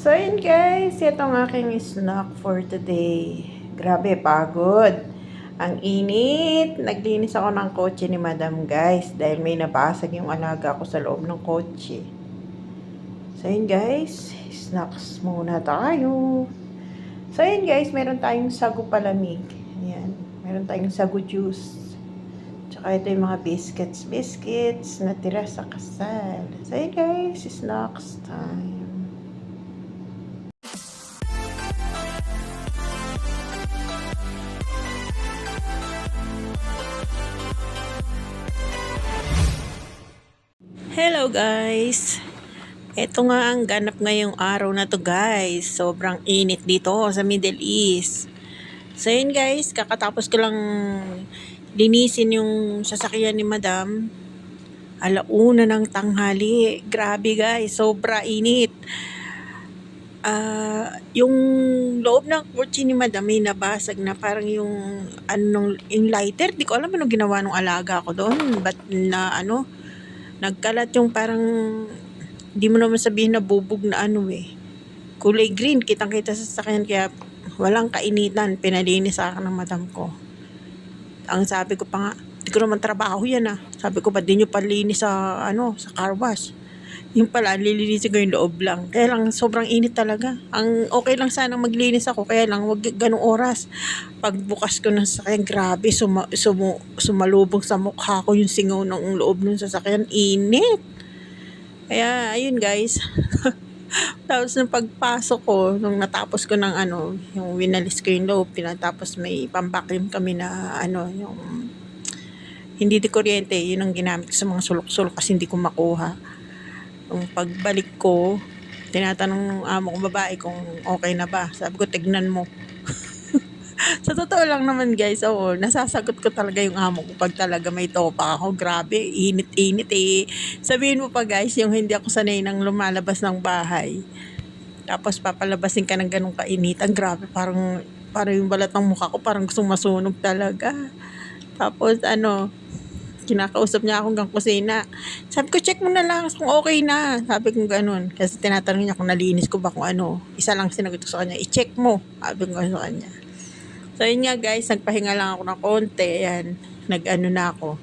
So yun guys, ito ang aking snack for today. Grabe, pagod. Ang init. Naglinis ako ng kotse ni Madam guys dahil may nabasag yung alaga ko sa loob ng kotse. So yun guys, snacks muna tayo. So yun guys, meron tayong sagu palamig. Ayan, meron tayong sagu juice. Tsaka ito yung mga biscuits na tira sa kasal. So yun guys, snacks time. Hello guys! Ito nga ang ganap ngayong araw na to guys. Sobrang init dito sa Middle East. So yun guys, kakatapos ko lang linisin yung sasakyan ni Madam. Alauna ng tanghali. Grabe guys, sobra init. Yung loob ng kotse ni Madam may nabasag na parang yung yung lighter. Di ko alam anong ginawa ng alaga ko doon. Ba't na nagkalat yung parang, di mo naman sabihin na bubog na kulay green, kitang-kita sa sasakyan, kaya walang kainitan, pinalinis sa akin ng Madam ko. Ang sabi ko pa nga, di ko naman trabaho yan sabi ko, ba't di nyo palinis sa sa car wash? Yung pala, lilinisin ko yung loob lang. Kaya lang, sobrang init talaga. Ang okay lang sanang maglinis ako, kaya lang, wag ganong oras. Pagbukas ko ng sasakyan, grabe, sumalubong sa mukha ko yung singaw ng loob ng sasakyan. Init! Kaya, ayun guys. Tapos, nung pagpasok ko, nung natapos ko ng yung winalis ko yung loob, tapos may pambakim kami na yung hindi di kuryente, yun ang ginamit ko sa mga sulok-sulok kasi hindi ko makuha. Yung pagbalik ko, tinatanong ng amo kong babae kung okay na ba. Sabi ko, tignan mo. Sa totoo lang naman guys, nasasagot ko talaga yung amo ko pag talaga may topa ako. Grabe, init-init Sabihin mo pa guys, yung hindi ako sanay nang lumalabas ng bahay. Tapos papalabasin ka ng ganong kainitan. Grabe, parang yung balat ng mukha ko parang sumasunog talaga. Tapos kinakausap niya akong gang kusina. Sabi ko, check mo na lang kung okay na. Sabi ko ganun. Kasi tinatanong niya kung nalinis ko ba kung isa lang sinagot ko sa kanya, i-check mo. Sabi ko sa kanya. So yun nga guys, nagpahinga lang ako ng konti. Ayan, na ako.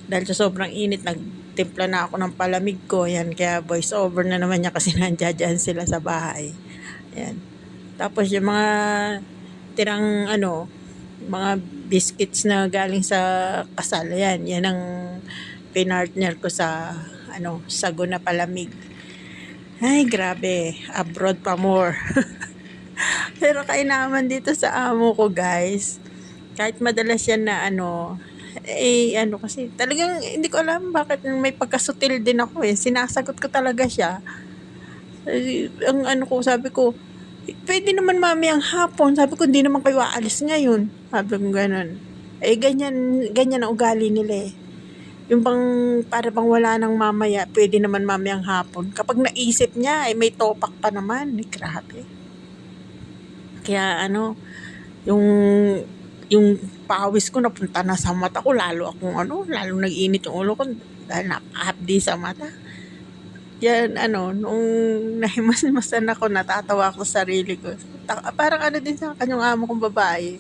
Dahil sa sobrang init, nagtimpla na ako ng palamig ko. Ayan, kaya voice over na naman niya kasi nandiyan sila sa bahay. Ayan. Tapos yung mga tirang mga biscuits na galing sa kasal. Yan ang pinartner ko sa sago na palamig. Ay, grabe. Abroad pa more. Pero kainaman dito sa amo ko, guys. Kahit madalas yan na kasi talagang hindi ko alam bakit may pagkasutil din ako Sinasagot ko talaga siya. Ang sabi ko, pwede naman mami ang hapon. Sabi ko, hindi naman kayo aalis ngayon. Sabi ko ganun. Ganyan ang ugali nila Yung para bang wala nang mamaya, pwede naman mami ang hapon. Kapag naisip niya, may topak pa naman. Grabe. Kaya yung pawis ko napunta na sa mata ko. Lalo nag-init yung ulo ko dahil napahapdi sa mata. Yan, nung nahimas-himasan ako, natatawa ako sa sarili ko. Parang din sa kanyang amo kong babae.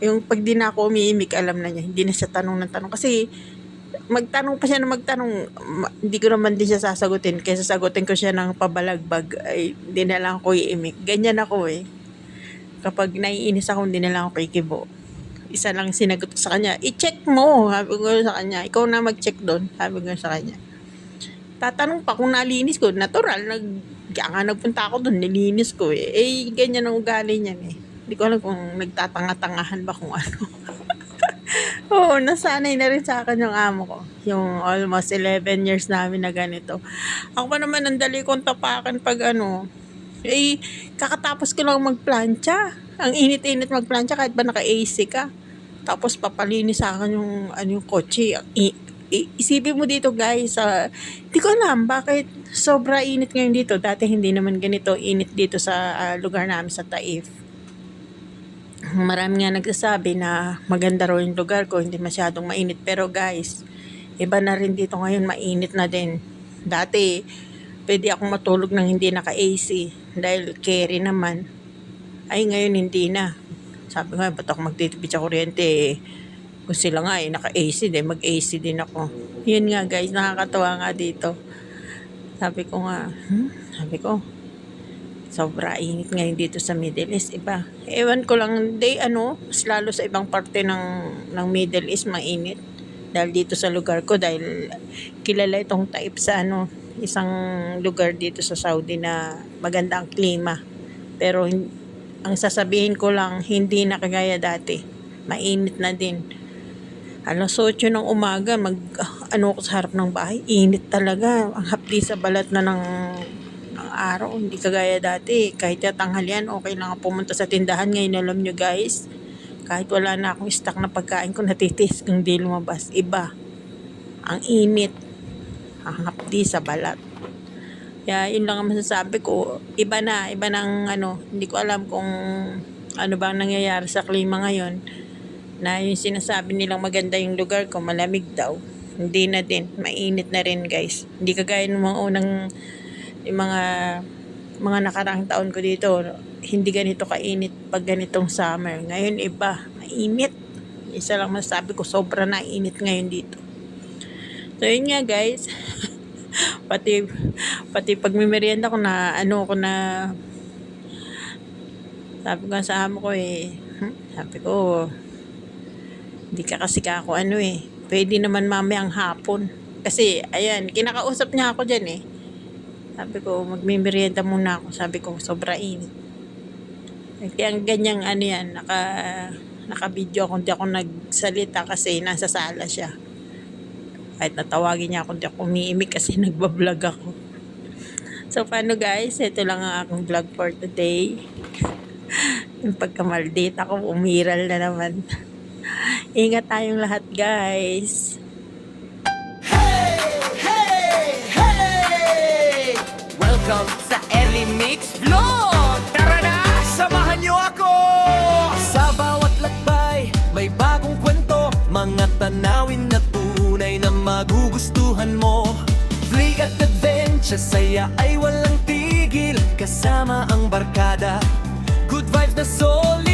Yung pag di na ako umiimik, alam na niya. Hindi na siya tanong ng tanong. Kasi, magtanong pa siya na magtanong, hindi ko naman din siya sasagutin. Kaya sasagutin ko siya ng pabalagbag, ay hindi na lang ako iimik. Ganyan ako Kapag naiinis ako, hindi na lang ako kikibo. Isa lang sinagot ko sa kanya, i-check mo. Sabi ko sa kanya, ikaw na mag-check doon. Sabi ko sa kanya. Tatanong pa kung nalinis ko. Natural, nagpunta ako doon, nilinis ko ganyan ang ugali niyan Hindi ko alam kung nagtatanga-tangahan ba kung ano. Oo, nasanay na rin sa akin yung amo ko. Yung almost 11 years namin na ganito. Ako pa naman, ang dali kong tapakan pag kakatapos ko lang magplancha. Ang init-init magplancha kahit ba naka-AC ka. Tapos papalinis sa akin yung kotse. Isipin mo dito guys, di ko alam bakit sobra init ngayon dito. Dati hindi naman ganito init dito sa lugar namin sa Taif. Marami nga nagsasabi na maganda raw yung lugar ko, hindi masyadong mainit. Pero guys, iba na rin dito ngayon, mainit na din. Dati, pwede akong matulog nang hindi naka-AC. dahil carry naman. Ay ngayon hindi na. Sabi nga, ba't ako magtitipid sa kuryente eh. Kung sila nga naka-AC din, mag-AC din ako. Yun nga guys, nakakatawa nga dito. Sabi ko nga, sabi ko, sobra init ngayon dito sa Middle East, iba. Ewan ko lang, mas lalo sa ibang parte ng Middle East, mainit. Dahil dito sa lugar ko, dahil kilala itong type sa isang lugar dito sa Saudi na maganda ang klima. Pero ang sasabihin ko lang, hindi na kagaya dati. Mainit na din. Alas 8 ng umaga, ako sa harap ng bahay, init talaga. Ang hapdi sa balat na ng araw. Hindi kagaya dati. Kahit tanghalian, okay lang ako pumunta sa tindahan. Ngayon alam nyo guys, kahit wala na akong stock na pagkain ko, natitis kung di lumabas. Iba. Ang init. Ang hapdi sa balat. Kaya yun lang ang masasabi ko. Iba ng hindi ko alam kung ano ba nangyayari sa klima ngayon. Na yung sinasabi nilang maganda yung lugar ko, malamig daw. Hindi na din. Mainit na rin guys. Hindi kagaya ng mga unang yung mga nakaraang taon ko dito, hindi ganito kainit pag ganitong summer. Ngayon iba, mainit. Isa lang masasabi ko, sobra na init ngayon dito. So yun nga guys, pati pag may merienda ko na sabi ko sa amo ko sabi ko, hindi ka kasi kako pwede naman mamayang hapon. Kasi ayan, kinakausap niya ako dyan sabi ko, magmimerienda muna ako. Sabi ko, sobra init. Kaya ang ganyang naka-video ako, hindi ako nagsalita kasi nasa sala siya. Kahit natawagin niya ako, hindi ako umiimik kasi nagbablog ako. So, paano guys? Ito lang ang aking vlog for today. Yung pagkamaldate ako, umiral na naman. Ingat tayong lahat guys. Welcome sa Early Mix Vlog! Tara na, samahan niyo ako! Sa bawat lakbay, may bagong kwento, mga tanawin na tunay na magugustuhan mo. Flick at adventure, saya ay walang tigil, kasama ang barkada, good vibes na solid.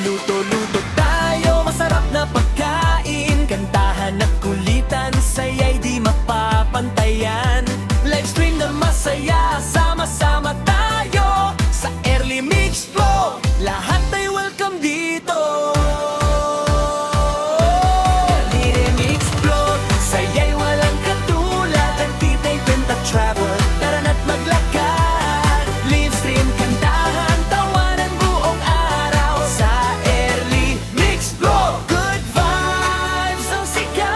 Luto-luto tayo, masarap na pagkain, kantahan at kulitan, saya'y di mapapantayan. Livestream na masaya, sama-sama tayo sa Early Mix Vlog. Lahat ay welcome dito. Early Mix Vlog, saya'y walang katulad. Antitay Penta Travel, tara na't maglakad. Livestream, kantahan, tawanan buong araw sa Early Mix Vlog. Good vibes ang sigaw.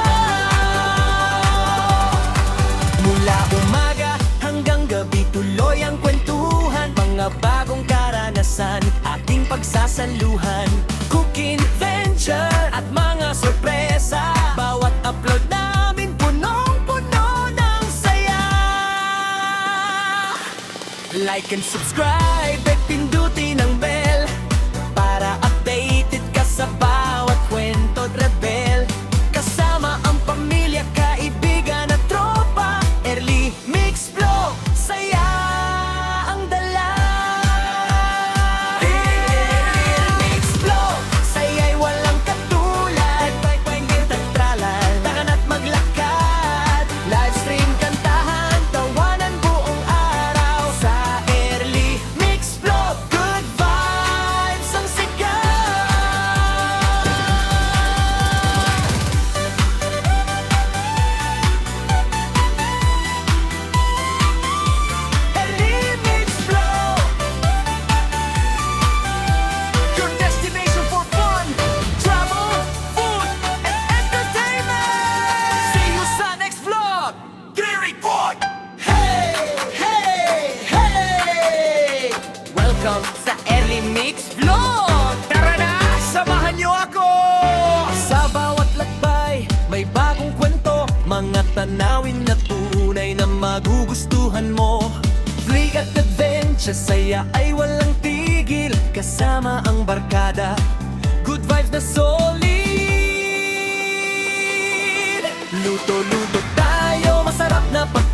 Mula umaga hanggang gabi, tuloy ang kwentuhan, mga bagong karanasan, ating pagsasaluhan, cooking venture at mga sorpresa. Bawat upload namin punong-puno ng saya. Like and subscribe at pindutin ang bell para updated ka sa bawat kwento at rebel. Kasama ang pamilya, kaibigan at tropa, Early Mix Vlog, saya ang dala. Early Mix Vlog, saya'y walang katulad. Pagpagpagpagpag tagtralan, tara na't maglakad. Livestream, kantahan, tawanan buong araw sa Early Mix Vlog. Good vibes ang sigaw. Early Mix Vlog, your destination for fun, travel, food, and entertainment. See you sa next vlog. Gary Boy. Hey, hey, hey! Welcome sa Early Mix Vlog. Tara na, samahan niyo ako. Sa bawat lakbay, may bagong kwento, mga tanawin na tunay na magugustuhan mo. Flick at adventure, saya ay walang tigil, kasama ang barkada, good vibes na solid. Luto-luto tayo, masarap na pagkain,